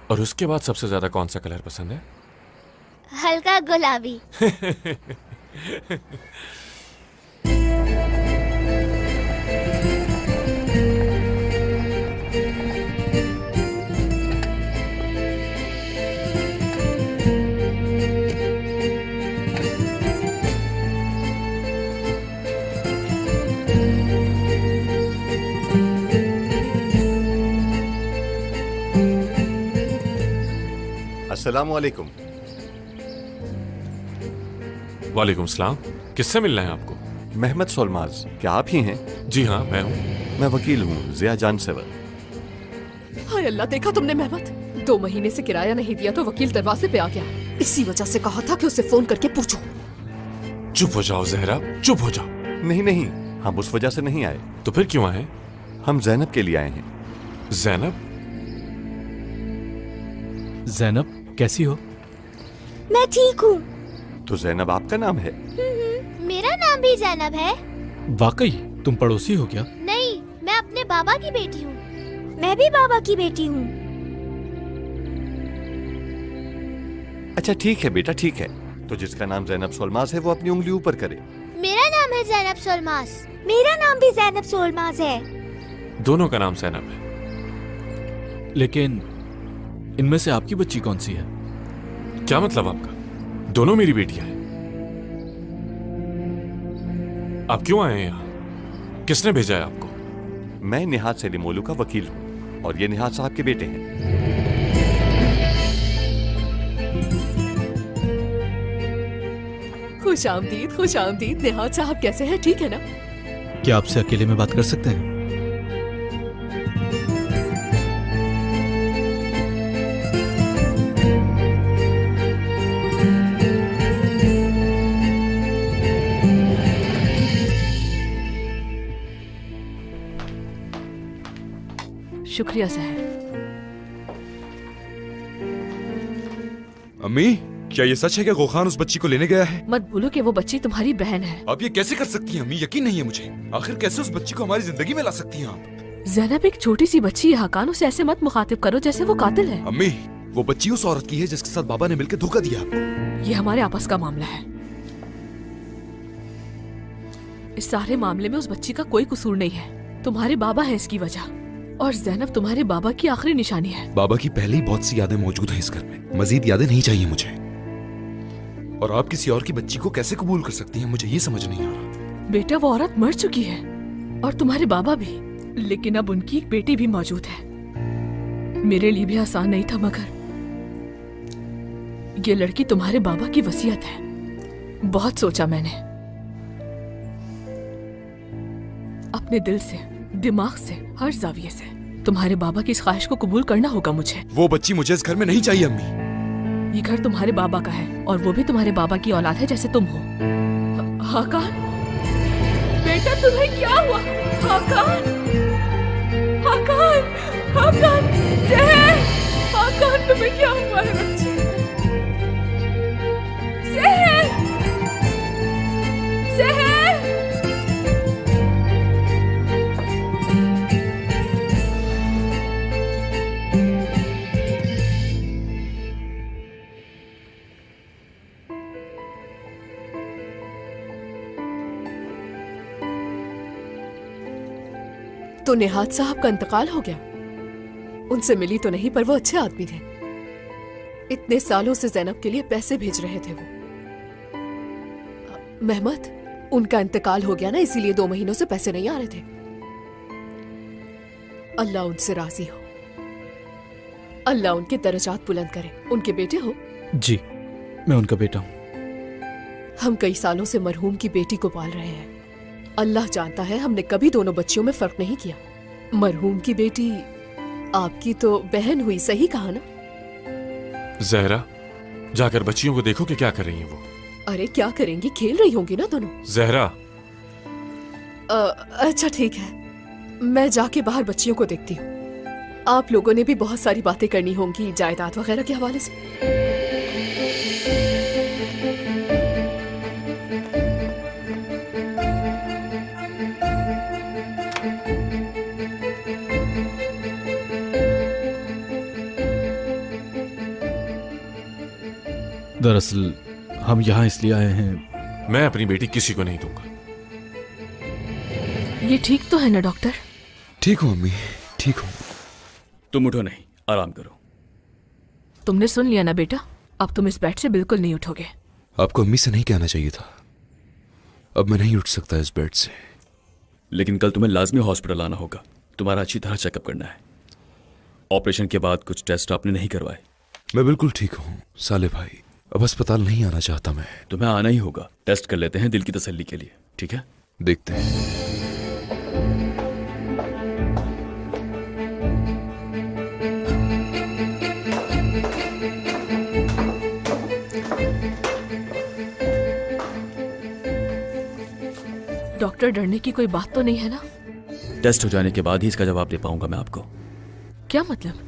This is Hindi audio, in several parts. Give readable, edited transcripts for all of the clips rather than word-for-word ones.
और उसके बाद सबसे ज्यादा कौन सा कलर पसंद है? हल्का गुलाबी। अस्सलाम वालेकुम। वालेकुम सलाम। किससे मिलना है आपको? मेहमद सोलमाज, क्या आप ही हैं? जी हाँ, मैं हूँ। मैं वकील हूँ, जिया जानसेवर। हाय अल्लाह, देखा तुमने मेहमद? 2 महीने से किराया नहीं दिया तो वकील दरवाजे पे आ गया। इसी वजह से कहा था कि उसे फोन करके पूछो। चुप हो जाओ जहरा, चुप हो जाओ। नहीं नहीं, हम उस वजह से नहीं आए। तो फिर क्यों आए? हम जैनब के लिए आए हैं। जैनब? जैनब कैसी हो? मैं ठीक हूँ। तो जैनब आपका नाम है? मेरा नाम भी जैनब है। वाकई तुम पड़ोसी हो क्या? नहीं, मैं अपने बाबा की बेटी हूँ। मैं भी बाबा की बेटी हूँ। अच्छा ठीक है बेटा, ठीक है। तो जिसका नाम जैनब सोलमाज है वो अपनी उंगली ऊपर करे। मेरा नाम है जैनब सोलमाज। मेरा नाम भी जैनब सोलमाज है। दोनों का नाम जैनब है। लेकिन इनमें से आपकी बच्ची कौन सी है? क्या मतलब आपका? दोनों मेरी बेटियां हैं। आप क्यों आए हैं यहाँ? किसने भेजा है आपको? मैं निहाद सलीमोलू का वकील हूँ और ये निहाद साहब के बेटे हैं। खुश आमदीद, खुश आमदीद। निहाद साहब कैसे हैं? ठीक है ना? क्या आपसे अकेले में बात कर सकते हैं? शुक्रिया साहब। अम्मी, क्या ये सच है कि गोखान उस बच्ची को लेने गया है? मत भूलो कि वो बच्ची तुम्हारी बहन है। आप ये कैसे कर सकती हैं अम्मी? यकीन नहीं है मुझे। आखिर कैसे उस बच्ची को हमारी जिंदगी में ला सकती हैं आप? जैनब एक छोटी सी बच्ची है हकान, उसे ऐसे मत मुखातिब करो जैसे वो कातिल है। अम्मी, वो बच्ची उस औरत की है जिसके साथ बाबा ने मिलकर धोखा दिया आपको। ये हमारे आपस का मामला है। इस सारे मामले में उस बच्ची का कोई कसूर नहीं है। तुम्हारे बाबा है इसकी वजह, और जैनब तुम्हारे बाबा की आखिरी निशानी है। बाबा की पहले ही बहुत सी यादें मौजूद हैं इस घर में। मजीद यादें नहीं चाहिए मुझे। और आप किसी और की बच्ची को कैसे कबूल कर सकती हैं? मुझे ये समझ नहीं आ रहा। बेटा, वो औरत मर चुकी है और तुम्हारे बाबा भी, लेकिन अब उनकी एक बेटी भी मौजूद है। मेरे लिए भी आसान नहीं था, मगर ये लड़की तुम्हारे बाबा की वसीयत है। बहुत सोचा मैंने, अपने दिल से, दिमाग से, हर जाविये से तुम्हारे बाबा की इस ख्वाहिश को कबूल करना होगा मुझे। वो बच्ची मुझे इस घर में नहीं चाहिए अम्मी। ये घर तुम्हारे बाबा का है और वो भी तुम्हारे बाबा की औलाद है जैसे तुम हो। हाकान, बेटा तुम्हें क्या हुआ? हाकान, हाकान, हाकान, जहर, हाकान तुम्हें क्या हुआ है बच्चे? जहर, जहर। तो निहाद साहब का इंतकाल हो गया। उनसे मिली तो नहीं, पर वो अच्छे आदमी थे। इतने सालों से जैनब के लिए पैसे भेज रहे थे वो। मेहमद, उनका इंतकाल हो गया ना, इसीलिए 2 महीनों से पैसे नहीं आ रहे थे। अल्लाह उनसे राजी हो, अल्लाह उनके दर्जात बुलंद करे। उनके बेटे हो? जी, मैं उनका बेटा हूँ। हम कई सालों से मरहूम की बेटी को पाल रहे हैं। अल्लाह जानता है, हमने कभी दोनों बच्चियों में फर्क नहीं किया। मरहूम की बेटी आपकी तो बहन हुई, सही कहा ना? जहरा, जाकर बच्चियों को देखो कि क्या कर रही हैं वो। अरे क्या करेंगी, खेल रही होंगी ना दोनों। जहरा। अच्छा ठीक है, मैं जाके बाहर बच्चियों को देखती हूँ। आप लोगों ने भी बहुत सारी बातें करनी होंगी जायदाद वगैरह के हवाले से। दरअसल हम यहाँ इसलिए आए हैं। मैं अपनी बेटी किसी को नहीं दूंगा। ये ठीक तो है ना डॉक्टर? ठीक हूँ अम्मी, ठीक हूँ। तुम उठो नहीं, आराम करो। तुमने सुन लिया ना बेटा, अब तुम इस बेड से बिल्कुल नहीं उठोगे। आपको अम्मी से नहीं कहना चाहिए था। अब मैं नहीं उठ सकता इस बेड से। लेकिन कल तुम्हें लाजमी हॉस्पिटल आना होगा, तुम्हारा अच्छी तरह चेकअप करना है। ऑपरेशन के बाद कुछ टेस्ट आपने नहीं करवाए। मैं बिल्कुल ठीक हूँ साले भाई, अब अस्पताल नहीं आना चाहता मैं। तुम्हें आना ही होगा, टेस्ट कर लेते हैं दिल की तसल्ली के लिए, ठीक है? देखते हैं। डॉक्टर, डरने की कोई बात तो नहीं है ना? टेस्ट हो जाने के बाद ही इसका जवाब दे पाऊंगा मैं आपको। क्या मतलब?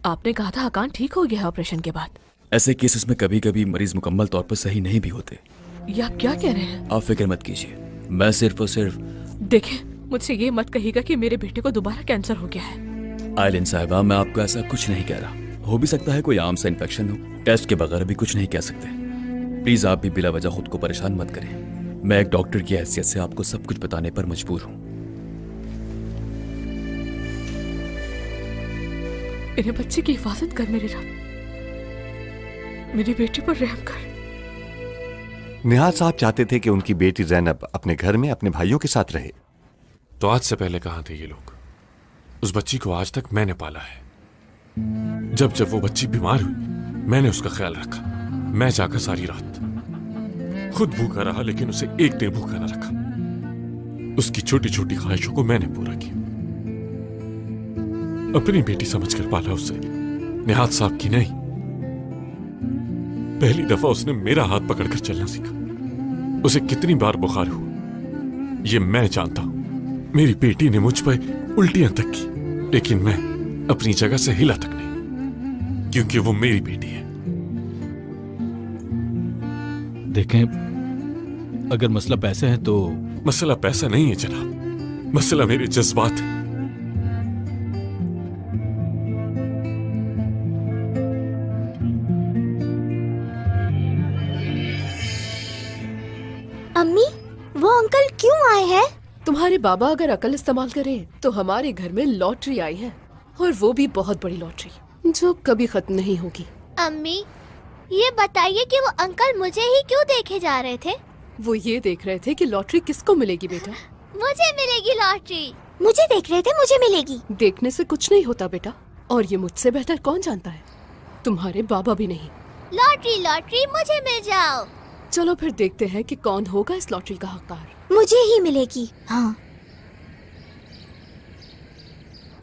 आपने कहा था अकान ठीक हो गया है ऑपरेशन के बाद। ऐसे केसेस में कभी कभी मरीज मुकम्मल तौर पर सही नहीं भी होते। ये आप क्या कह रहे हैं? आप फिक्र मत कीजिए, मैं सिर्फ और सिर्फ। देखें, मुझसे ये मत कहिएगा कि मेरे बेटे को दोबारा कैंसर हो गया है। आइलिन साहिबा, मैं आपको ऐसा कुछ नहीं कह रहा। हो भी सकता है कोई आम सा इन्फेक्शन हो, टेस्ट के बगैर भी कुछ नहीं कह सकते। प्लीज आप भी बिला वजह खुद को परेशान मत करें। मैं एक डॉक्टर की हैसियत से आपको सब कुछ बताने पर मजबूर हूँ। मेरे बच्चे की हिफाजत कर मेरे रब, मेरी बेटी पर रहम कर। निहाल साहब चाहते थे कि उनकी बेटी ज़ैनब अपने घर में अपने भाइयों के साथ रहे। तो आज से पहले कहाँ थे ये लोग? उस बच्ची को आज तक मैंने पाला है। जब जब वो बच्ची बीमार हुई, मैंने उसका ख्याल रखा। मैं जाकर सारी रात खुद भूखा रहा, लेकिन उसे एक दिन भूखा न रखा। उसकी छोटी छोटी ख्वाहिशों को मैंने पूरा किया। अपनी बेटी समझकर पाला उसे, निहाल साहब की नहीं। पहली दफा उसने मेरा हाथ पकड़कर चलना सीखा। उसे कितनी बार बुखार हुआ ये मैं जानता हूं। मेरी बेटी ने मुझ पर उल्टियां तक की, लेकिन मैं अपनी जगह से हिला तक नहीं, क्योंकि वो मेरी बेटी है। देखें, अगर मसला पैसे है तो। मसला पैसा नहीं है जनाब, मसला मेरे जज्बात है। अम्मी, वो अंकल क्यों आए हैं? तुम्हारे बाबा अगर अकल इस्तेमाल करें तो हमारे घर में लॉटरी आई है, और वो भी बहुत बड़ी लॉटरी जो कभी खत्म नहीं होगी। अम्मी, ये बताइए कि वो अंकल मुझे ही क्यों देखे जा रहे थे? वो ये देख रहे थे कि लॉटरी किसको मिलेगी बेटा। मुझे मिलेगी लॉटरी। मुझे देख रहे थे मुझे मिलेगी। देखने से कुछ नहीं होता बेटा, और ये मुझसे बेहतर कौन जानता है? तुम्हारे बाबा भी नहीं। लॉटरी लॉटरी, मुझे मिल जाओ। चलो फिर देखते हैं कि कौन होगा इस लॉटरी का हकदार। मुझे ही मिलेगी। हाँ।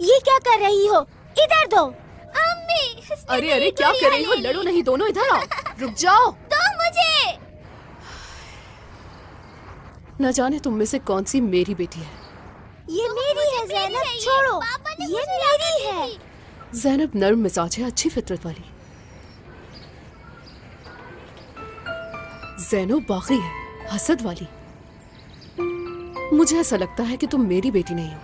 ये क्या कर रही हो? इधर दो। अम्मी, अरे अरे, क्या कर रही हो? लड़ो नहीं, दोनों इधर आओ। रुक जाओ। दो मुझे। न जाने तुम में से कौन सी मेरी बेटी है। ये मेरी है ज़ैनब, छोड़ो। ये मेरी है। ज़ैनब नर्म मिजाज है, अच्छी फितरत वाली। ज़ैनो बागी है, हसद वाली। मुझे ऐसा लगता है कि तुम मेरी बेटी नहीं हो।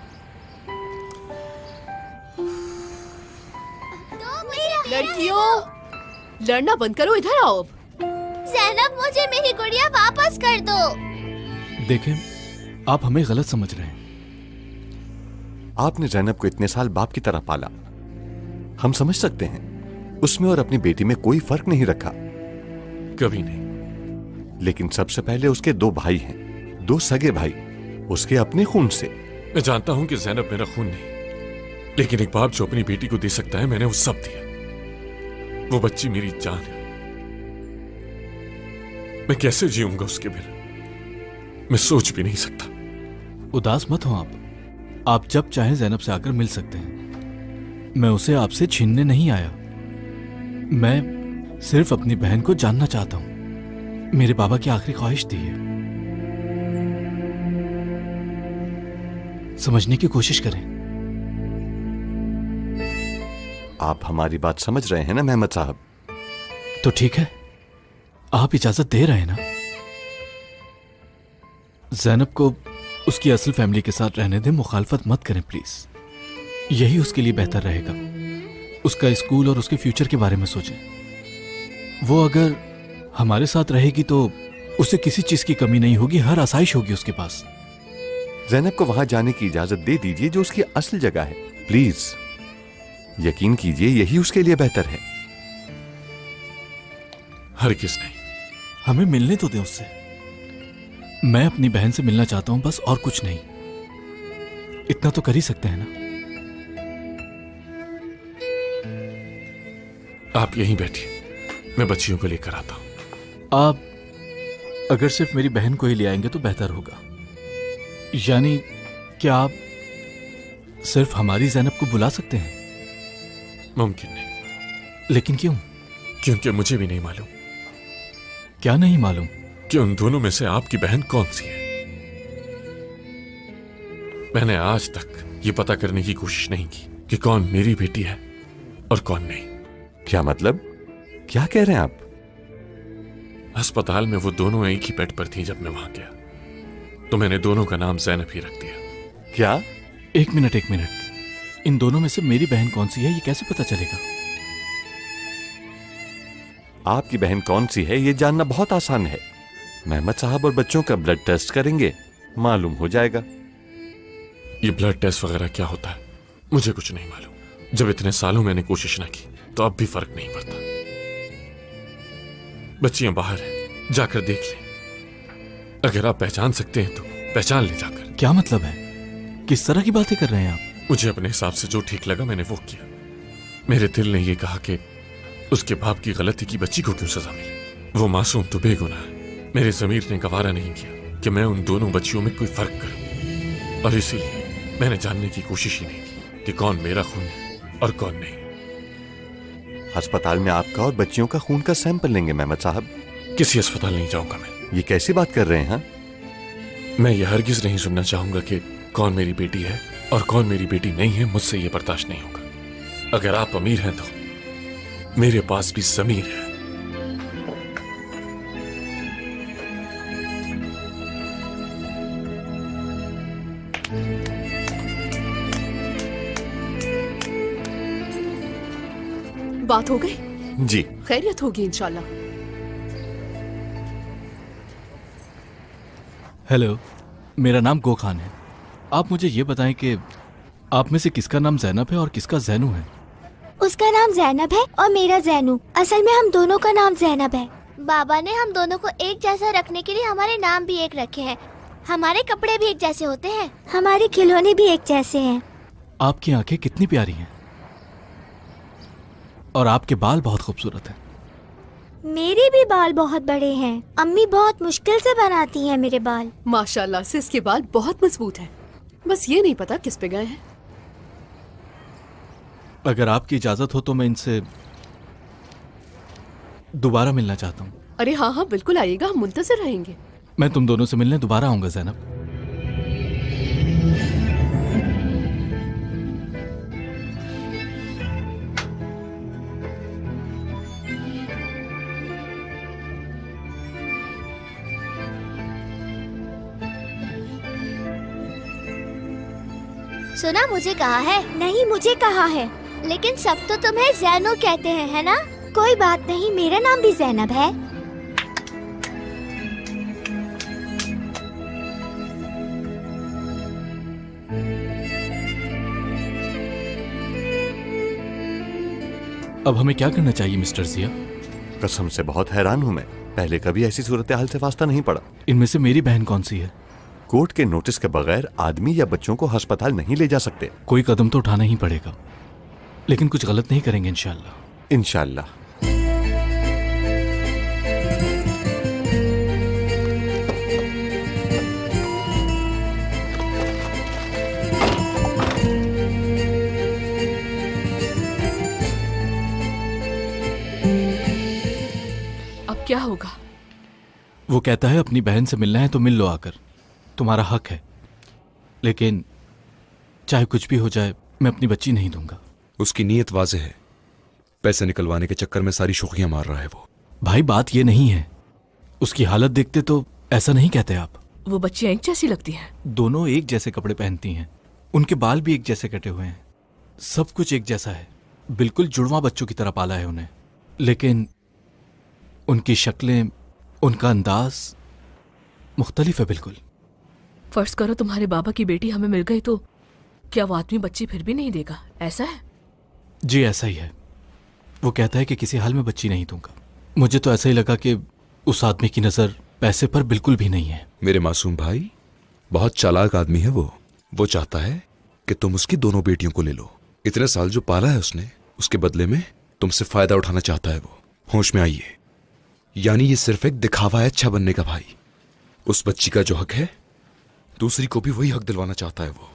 लड़कियों, लड़ना बंद करो, इधर आओ। ज़ैनब, मुझे मेरी गुड़िया वापस कर दो। देखें, आप हमें गलत समझ रहे हैं। आपने ज़ैनब को इतने साल बाप की तरह पाला, हम समझ सकते हैं। उसमें और अपनी बेटी में कोई फर्क नहीं रखा, कभी नहीं। लेकिन सबसे पहले उसके दो भाई हैं, दो सगे भाई, उसके अपने खून से। मैं जानता हूं कि ज़ैनब मेरा खून नहीं, लेकिन एक बाप जो अपनी बेटी को दे सकता है, मैंने वो सब दिया। वो बच्ची मेरी जान है। मैं कैसे जीऊंगा उसके बिना? मैं सोच भी नहीं सकता। उदास मत हो आप जब चाहें ज़ैनब से आकर मिल सकते हैं। मैं उसे आपसे छीनने नहीं आया। मैं सिर्फ अपनी बहन को जानना चाहता हूं। मेरे बाबा की आखिरी ख्वाहिश थी ये। समझने की कोशिश करें। आप हमारी बात समझ रहे हैं ना मेहमद साहब? तो ठीक है, आप इजाजत दे रहे हैं ना? ज़ैनब को उसकी असल फैमिली के साथ रहने दें, मुखालफत मत करें प्लीज। यही उसके लिए बेहतर रहेगा। उसका स्कूल और उसके फ्यूचर के बारे में सोचें। वो अगर हमारे साथ रहेगी तो उसे किसी चीज की कमी नहीं होगी, हर आसाइश होगी उसके पास। ज़ैनब को वहां जाने की इजाजत दे दीजिए जो उसकी असल जगह है, प्लीज। यकीन कीजिए यही उसके लिए बेहतर है। हरगिज़ नहीं। हमें मिलने तो दे उससे। मैं अपनी बहन से मिलना चाहता हूं बस, और कुछ नहीं। इतना तो कर ही सकते हैं ना। आप यहीं बैठिए, मैं बच्चियों को लेकर आता हूं। आप अगर सिर्फ मेरी बहन को ही ले आएंगे तो बेहतर होगा। यानी क्या आप सिर्फ हमारी ज़ैनब को बुला सकते हैं? मुमकिन नहीं। लेकिन क्यों? क्योंकि मुझे भी नहीं मालूम। क्या नहीं मालूम? कि उन दोनों में से आपकी बहन कौन सी है। मैंने आज तक ये पता करने की कोशिश नहीं की कि कौन मेरी बेटी है और कौन नहीं। क्या मतलब? क्या कह रहे हैं आप? अस्पताल में वो दोनों एक ही बेड पर थी जब मैं वहां गया, तो मैंने दोनों का नाम ज़ैनब ही रख दिया। क्या? एक मिनट। इन दोनों में से मेरी बहन कौन सी है ये कैसे पता चलेगा? आपकी बहन कौन सी है ये जानना बहुत आसान है। मेहमद साहब और बच्चों का ब्लड टेस्ट करेंगे, मालूम हो जाएगा। ये ब्लड टेस्ट वगैरह क्या होता है मुझे कुछ नहीं मालूम। जब इतने सालों मैंने कोशिश ना की तो अब भी फर्क नहीं पड़ता। बच्चियां बाहर हैं, जाकर देख लें। अगर आप पहचान सकते हैं तो पहचान ले जाकर। क्या मतलब है? किस तरह की बातें कर रहे हैं आप? मुझे अपने हिसाब से जो ठीक लगा मैंने वो किया। मेरे दिल ने ये कहा कि उसके बाप की गलती की बच्ची को क्यों सजा मिले। वो मासूम तो बेगुनाह है। मेरे ज़मीर ने गवारा नहीं किया कि मैं उन दोनों बच्चियों में कोई फर्क करूं, और इसीलिए मैंने जानने की कोशिश ही नहीं की कि कौन मेरा खून है और कौन नहीं। अस्पताल में आपका और बच्चियों का खून का सैंपल लेंगे मेहमद साहब। किसी अस्पताल नहीं जाऊंगा मैं। ये कैसी बात कर रहे हैं? हाँ, मैं ये हरगिज नहीं सुनना चाहूंगा कि कौन मेरी बेटी है और कौन मेरी बेटी नहीं है। मुझसे ये बर्दाश्त नहीं होगा। अगर आप अमीर हैं तो मेरे पास भी ज़मीर है। बात हो गई? जी। खैरियत होगी इंशाल्लाह। हेलो, मेरा नाम गो खान है। आप मुझे ये बताएं कि आप में से किसका नाम ज़ैनब है और किसका ज़ैनू है? उसका नाम ज़ैनब है और मेरा ज़ैनू। असल में हम दोनों का नाम ज़ैनब है। बाबा ने हम दोनों को एक जैसा रखने के लिए हमारे नाम भी एक रखे हैं। हमारे कपड़े भी एक जैसे होते हैं, हमारे खिलौने भी एक जैसे हैं। आपकी आंखें कितनी प्यारी हैं और आपके बाल बहुत खूबसूरत हैं। मेरे भी बाल बहुत बड़े हैं। अम्मी बहुत मुश्किल से बनाती हैं मेरे बाल। माशाल्लाह से इसके बाल बहुत मजबूत हैं। बस ये नहीं पता किस पे गए हैं। अगर आपकी इजाजत हो तो मैं इनसे दोबारा मिलना चाहता हूँ। अरे हाँ हाँ बिल्कुल आइएगा, हम मुंतज़िर रहेंगे। मैं तुम दोनों से मिलने दोबारा आऊंगा ज़ैनब। सुना मुझे कहा है? नहीं, मुझे कहा है। लेकिन सब तो तुम्हें ज़ैनू कहते हैं, है ना? कोई बात नहीं, मेरा नाम भी ज़ैनब है। अब हमें क्या करना चाहिए मिस्टर जिया? कसम से बहुत हैरान हूं मैं। पहले कभी ऐसी सूरत हाल से वास्ता नहीं पड़ा। इनमें से मेरी बहन कौन सी है? कोर्ट के नोटिस के बगैर आदमी या बच्चों को अस्पताल नहीं ले जा सकते। कोई कदम तो उठाना ही पड़ेगा, लेकिन कुछ गलत नहीं करेंगे इंशाल्लाह। इंशाल्लाह। अब क्या होगा? वो कहता है अपनी बहन से मिलना है तो मिल लो आकर, तुम्हारा हक है। लेकिन चाहे कुछ भी हो जाए मैं अपनी बच्ची नहीं दूंगा। उसकी नीयत वाज़े है। पैसे निकलवाने के चक्कर में सारी शुक्रियां मार रहा है वो। भाई बात ये नहीं है, उसकी हालत देखते तो ऐसा नहीं कहते आप। वो बच्चियां एक जैसी लगती हैं। दोनों एक जैसे कपड़े पहनती हैं, उनके बाल भी एक जैसे कटे हुए हैं, सब कुछ एक जैसा है। बिल्कुल जुड़वा बच्चों की तरह पाला है उन्हें। लेकिन उनकी शक्लें, उनका अंदाज मुख्तलिफ है बिल्कुल। फर्ज करो तुम्हारे बाबा की बेटी हमें मिल गई तो क्या वो आदमी बच्ची फिर भी नहीं देगा? ऐसा है? जी ऐसा ही है। वो कहता है कि किसी हाल में बच्ची नहीं दूंगा। मुझे तो ऐसा ही लगा कि उस आदमी की नजर पैसे पर बिल्कुल भी नहीं है। मेरे मासूम भाई, बहुत चालाक आदमी है वो चाहता है कि तुम उसकी दोनों बेटियों को ले लो। इतने साल जो पाला है उसने, उसके बदले में तुमसे फायदा उठाना चाहता है वो। होश में आइए, यानी ये सिर्फ एक दिखावा है अच्छा बनने का भाई। उस बच्ची का जो हक है, दूसरी को भी वही हक दिलवाना चाहता है वो।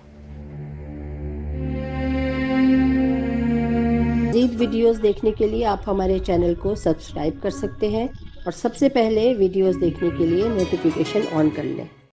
मज़ीद वीडियोस देखने के लिए आप हमारे चैनल को सब्सक्राइब कर सकते हैं और सबसे पहले वीडियोस देखने के लिए नोटिफिकेशन ऑन कर लें।